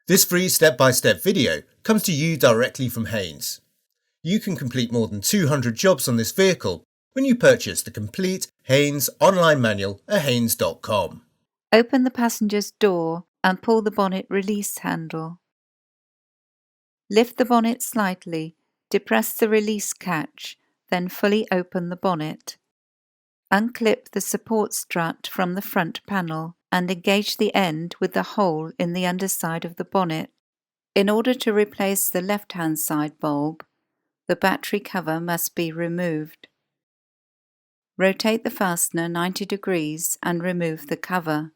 This free step-by-step video comes to you directly from Haynes. You can complete more than 200 jobs on this vehicle when you purchase the complete Haynes online manual at haynes.com. Open the passenger's door and pull the bonnet release handle. Lift the bonnet slightly, depress the release catch, then fully open the bonnet. Unclip the support strut from the front panel and engage the end with the hole in the underside of the bonnet. In order to replace the left-hand side bulb, the battery cover must be removed. Rotate the fastener 90 degrees and remove the cover.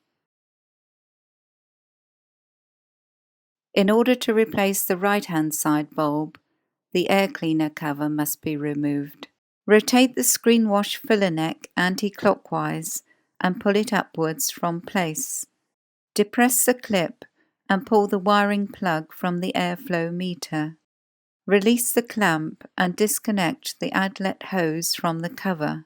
In order to replace the right-hand side bulb, the air cleaner cover must be removed. Rotate the screen wash filler neck anti-clockwise and pull it upwards from place. Depress the clip and pull the wiring plug from the airflow meter. Release the clamp and disconnect the outlet hose from the cover.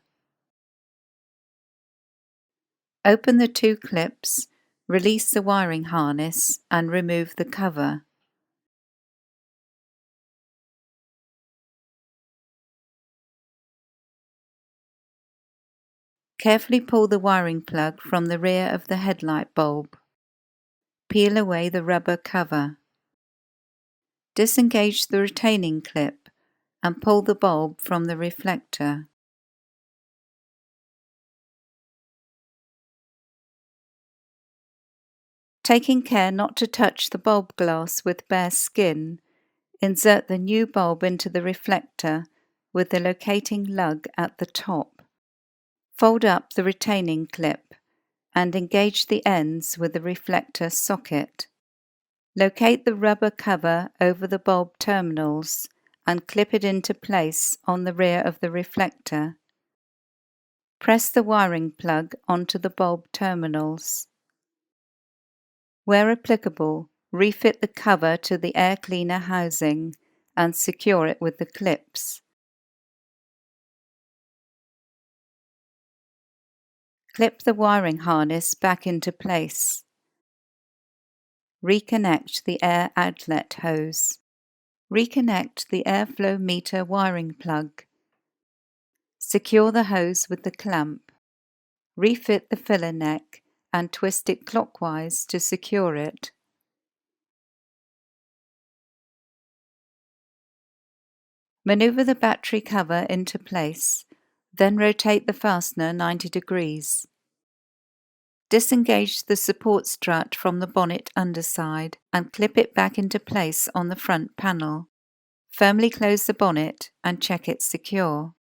Open the two clips, release the wiring harness and remove the cover. Carefully pull the wiring plug from the rear of the headlight bulb. Peel away the rubber cover. Disengage the retaining clip and pull the bulb from the reflector. Taking care not to touch the bulb glass with bare skin, insert the new bulb into the reflector with the locating lug at the top. Fold up the retaining clip and engage the ends with the reflector socket. Locate the rubber cover over the bulb terminals and clip it into place on the rear of the reflector. Press the wiring plug onto the bulb terminals. Where applicable, refit the cover to the air cleaner housing and secure it with the clips. Clip the wiring harness back into place. Reconnect the air outlet hose. Reconnect the airflow meter wiring plug. Secure the hose with the clamp. Refit the filler neck and twist it clockwise to secure it. Maneuver the battery cover into place, then rotate the fastener 90 degrees. Disengage the support strut from the bonnet underside and clip it back into place on the front panel. Firmly close the bonnet and check it's secure.